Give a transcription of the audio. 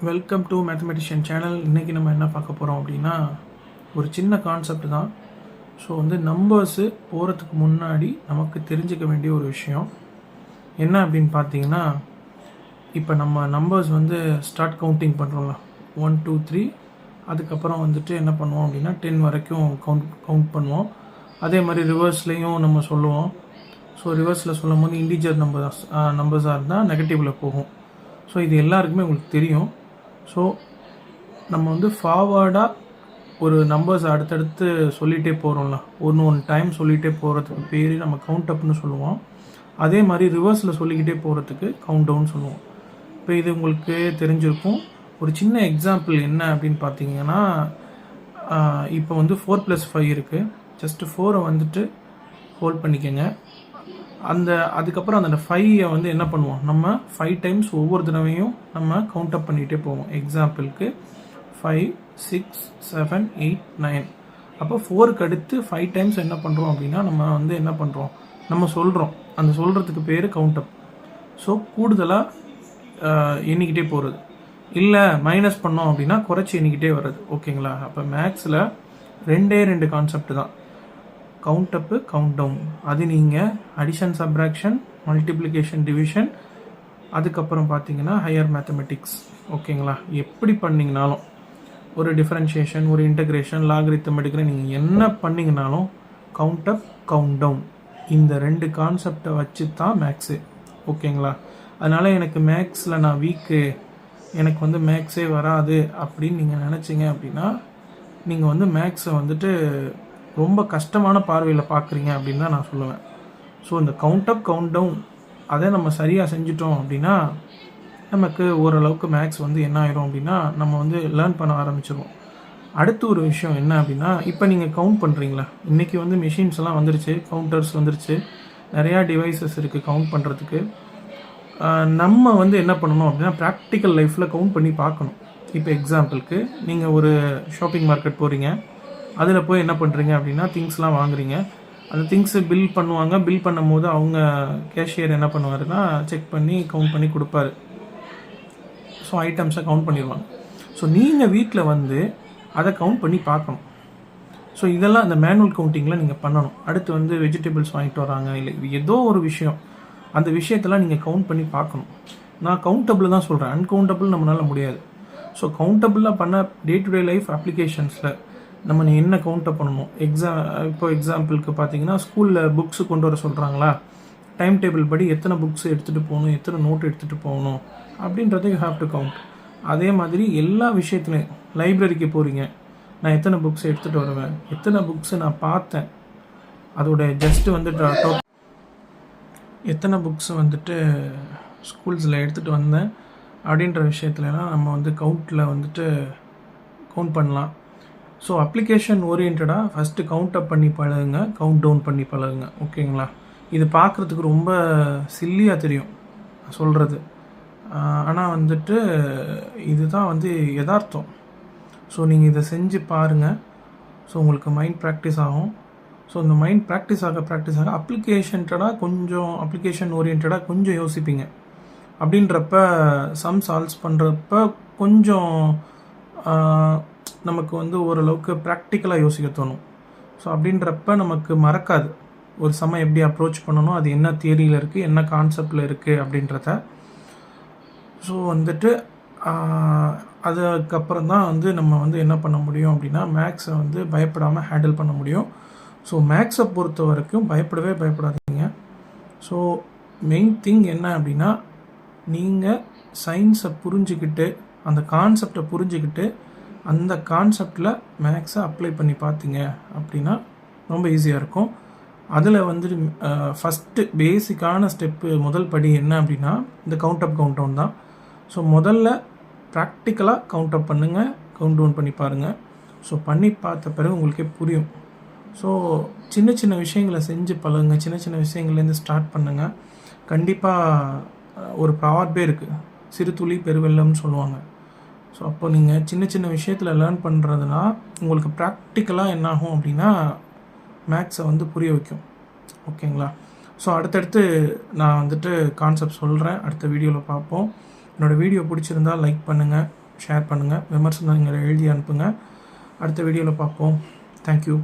Welcome to mathematician channel. இன்றைக்கி நம்ம என்ன பார்க்க போகிறோம் அப்படின்னா, ஒரு சின்ன கான்செப்ட் தான். ஸோ நம்பர்ஸு போகிறதுக்கு முன்னாடி நமக்கு தெரிஞ்சுக்க வேண்டிய ஒரு விஷயம் என்ன அப்படின்னு பார்த்தீங்கன்னா, இப்போ நம்ம நம்பர்ஸ் ஸ்டார்ட் கவுண்டிங் பண்ணுறோம்ல, 1 2 3, அதுக்கப்புறம் என்ன பண்ணுவோம் அப்படின்னா 10 வரைக்கும் கவுண்ட் பண்ணுவோம். அதே மாதிரி ரிவர்ஸ்லேயும் நம்ம சொல்லுவோம். ஸோ ரிவர்ஸில் சொல்லும் போது இன்டிஜர் நம்பர்ஸாக இருந்தால் நெகட்டிவில் போகும். ஸோ இது எல்லாருக்குமே உங்களுக்கு தெரியும். ஸோ நம்ம ஃபார்வர்டாக ஒரு நம்பர்ஸ் அடுத்தடுத்து சொல்லிகிட்டே போகிறோம்ல, ஒன்று டைம் சொல்லிகிட்டே போகிறதுக்கு பேர் நம்ம கவுண்ட் அப்னு சொல்லுவோம். அதே மாதிரி ரிவர்ஸில் சொல்லிக்கிட்டே போகிறதுக்கு கவுண்ட் டவுன் சொல்லுவோம். இப்போ இது உங்களுக்கு தெரிஞ்சிருக்கும். ஒரு சின்ன எக்ஸாம்பிள் என்ன அப்படின்னு பார்த்தீங்கன்னா, இப்போ 4 + 5 இருக்குது. ஜஸ்ட்டு 4 ஹோல்ட் பண்ணிக்கோங்க. அதுக்கப்புறம் அந்த 5 என்ன பண்ணுவோம், நம்ம 5 டைம்ஸ் ஒவ்வொரு தடவையும் நம்ம கவுண்ட் அப் பண்ணிகிட்டே போவோம். எக்ஸாம்பிளுக்கு 5 6 7 8 9. அப்போ 4க்கு அடுத்து 5 டைம்ஸ் என்ன பண்ணுறோம் அப்படின்னா, நம்ம என்ன பண்ணுறோம், நம்ம சொல்கிறோம். அந்த சொல்கிறதுக்கு பேர் கவுண்ட் அப். ஸோ கூடுதலாக எண்ணிக்கிட்டே போகிறது, இல்லை மைனஸ் பண்ணோம் அப்படின்னா குறைச்சி எண்ணிக்கிட்டே வர்றது. ஓகேங்களா? அப்போ மேக்ஸில் 2 கான்செப்ட் தான், கவுண்ட் அப்பு, கவுண்ட் டவுன். அது நீங்கள் அடிஷன், சப்ராக்ஷன், மல்டிப்ளிகேஷன், டிவிஷன், அதுக்கப்புறம் பார்த்தீங்கன்னா ஹையர் மேத்தமெட்டிக்ஸ். ஓகேங்களா? எப்படி பண்ணிங்கனாலும், ஒரு டிஃப்ரென்ஷியேஷன், ஒரு இன்டகிரேஷன், லாகரித்தமெட்டிக்கில் நீங்கள் என்ன பண்ணிங்கனாலும் கவுண்ட் அப், கவுண்ட் டவுன், இந்த 2 கான்செப்டை வச்சு தான் மேக்ஸு. ஓகேங்களா? அதனால் எனக்கு மேக்ஸில் நான் வீக்கு, எனக்கு மேக்ஸே வராது அப்படின்னு நீங்கள் நினச்சிங்க அப்படின்னா, நீங்கள் மேக்ஸை ரொம்ப கஷ்டமான பார்வையில் பார்க்குறீங்க அப்படின்னு தான் நான் சொல்லுவேன். ஸோ இந்த கவுண்ட் அப், கவுண்ட் டவுன் அதை நம்ம சரியாக செஞ்சிட்டோம் அப்படின்னா, நமக்கு ஓரளவுக்கு மேக்ஸ் என்ன ஆயிரும் அப்படின்னா, நம்ம லேர்ன் பண்ண ஆரம்பிச்சிருவோம். அடுத்து ஒரு விஷயம் என்ன அப்படின்னா, இப்போ நீங்கள் கவுண்ட் பண்ணுறீங்களா, இன்றைக்கி மிஷின்ஸ் எல்லாம் வந்துருச்சு, கவுண்டர்ஸ் வந்துருச்சு, நிறையா டிவைசஸ் இருக்குது கவுண்ட் பண்ணுறதுக்கு. நம்ம என்ன பண்ணணும் அப்படின்னா, ப்ராக்டிக்கல் லைஃப்பில் கவுண்ட் பண்ணி பார்க்கணும். இப்போ எக்ஸாம்பிளுக்கு நீங்கள் ஒரு ஷாப்பிங் மார்க்கெட் போகிறீங்க, அதில் போய் என்ன பண்ணுறீங்க அப்படின்னா, திங்ஸ்லாம் வாங்குறீங்க. அந்த திங்ஸு பில் பண்ணுவாங்க. பில் பண்ணும் போது அவங்க கேஷியர் என்ன பண்ணுவாருன்னா, செக் பண்ணி கவுண்ட் பண்ணி கொடுப்பாரு. ஸோ ஐட்டம்ஸை கவுண்ட் பண்ணிடுவாங்க. ஸோ நீங்கள் வீட்டில் அதை கவுண்ட் பண்ணி பார்க்கணும். ஸோ இதெல்லாம் அந்த மேனுவல் கவுண்டிங்கில் நீங்கள் பண்ணணும். அடுத்து வெஜிடபிள்ஸ் வாங்கிட்டு வராங்க, இல்லை ஏதோ ஒரு விஷயம், அந்த விஷயத்தெல்லாம் நீங்கள் கவுண்ட் பண்ணி பார்க்கணும். நான் கவுண்டபிள் தான் சொல்கிறேன், அன்கவுண்டபிள் நம்மளால் முடியாது. ஸோ கவுண்டபிளாக பண்ண டே டு டே லைஃப் அப்ளிகேஷன்ஸில் நம்ம என்ன கவுண்ட் அப் பண்ணணும். இப்போ எக்ஸாம்பிளுக்கு பார்த்தீங்கன்னா, ஸ்கூலில் புக்ஸு கொண்டு வர சொல்கிறாங்களா, டைம் டேபிள் படி எத்தனை புக்ஸ் எடுத்துகிட்டு போகணும், எத்தனை நோட் எடுத்துகிட்டு போகணும் அப்படின்றத யூ ஹாவ் டு கவுண்ட். அதே மாதிரி எல்லா விஷயத்துலையும், லைப்ரரிக்கு போகிறீங்க, நான் எத்தனை புக்ஸ் எடுத்துகிட்டு வருவேன், எத்தனை புக்ஸு நான் பார்த்தேன், அதோட ஜஸ்ட்டு எத்தனை புக்ஸு ஸ்கூல்ஸில் எடுத்துகிட்டு வந்தேன் அப்படின்ற விஷயத்துலலாம் நம்ம கவுண்டில் கவுண்ட் பண்ணலாம். ஸோ அப்ளிகேஷன் ஓரியன்டாக ஃபஸ்ட்டு கவுண்ட் அப் பண்ணி பழகுங்க, கவுண்ட் டவுன் பண்ணி பழகுங்க. ஓகேங்களா? இது பார்க்குறதுக்கு ரொம்ப சில்லியாக தெரியும் சொல்கிறது, ஆனால் இதுதான் யதார்த்தம். ஸோ நீங்கள் இதை செஞ்சு பாருங்கள். ஸோ உங்களுக்கு மைண்ட் ப்ராக்டிஸ் ஆகும். ஸோ இந்த மைண்ட் ப்ராக்டிஸ் ஆக அப்ளிகேஷன் ஓரியன்டாக கொஞ்சம் யோசிப்பீங்க. அப்படின்றப்ப சம் சால்வ்ஸ் பண்ணுறப்ப கொஞ்சம் நமக்கு ஓரளவுக்கு ப்ராக்டிக்கலாக யோசிக்க தோணும். ஸோ அப்படின்றப்ப நமக்கு மறக்காது ஒரு சமயம் எப்படி அப்ரோச் பண்ணணும், அது என்ன தியரியில் இருக்குது, என்ன கான்செப்டில் இருக்குது அப்படின்றத. ஸோ அதுக்கப்புறம் தான் நம்ம என்ன பண்ண முடியும் அப்படின்னா, மேக்ஸை பயப்படாமல் ஹேண்டில் பண்ண முடியும். ஸோ மேக்ஸை பொறுத்த வரைக்கும் பயப்படாதீங்க. ஸோ மெயின் திங் என்ன அப்படின்னா, நீங்கள் சயின்ஸை புரிஞ்சுக்கிட்டு, அந்த கான்செப்டை புரிஞ்சுக்கிட்டு, அந்த கான்செப்டில் மேக்ஸை அப்ளை பண்ணி பார்த்தீங்க அப்படின்னா ரொம்ப ஈஸியாக இருக்கும். அதில் ஃபஸ்ட்டு பேசிக்கான ஸ்டெப்பு, முதல் படி என்ன அப்படின்னா, இந்த கவுண்ட் அப், கவுண்ட் டவுன் தான். ஸோ முதல்ல ப்ராக்டிக்கலாக கவுண்ட் அப் பண்ணுங்கள், கவுண்ட் டவுன் பண்ணி பாருங்கள். ஸோ பண்ணி பார்த்த பிறகு உங்களுக்கே புரியும். ஸோ சின்ன சின்ன விஷயங்களை செஞ்சு பழகுங்க, சின்ன சின்ன விஷயங்கள்லேருந்து ஸ்டார்ட் பண்ணுங்கள். கண்டிப்பாக ஒரு ப்ராவர்பே இருக்குது, சிறு துளி பெருவெள்ளம்னு சொல்லுவாங்க. ஸோ அப்போ நீங்கள் சின்ன சின்ன விஷயத்தில் லேர்ன் பண்ணுறதுனா உங்களுக்கு ப்ராக்டிக்கலாக என்னாகும் அப்படின்னா, மேக்ஸை புரிய வைக்கும். ஓகேங்களா? ஸோ அடுத்தடுத்து நான் கான்செப்ட் சொல்கிறேன், அடுத்த வீடியோவில் பார்ப்போம். என்னோடய வீடியோ பிடிச்சிருந்தால் லைக் பண்ணுங்கள், ஷேர் பண்ணுங்கள், விமர்சனங்களை எழுதி அனுப்புங்க. அடுத்த வீடியோவில் பார்ப்போம். தேங்க்யூ.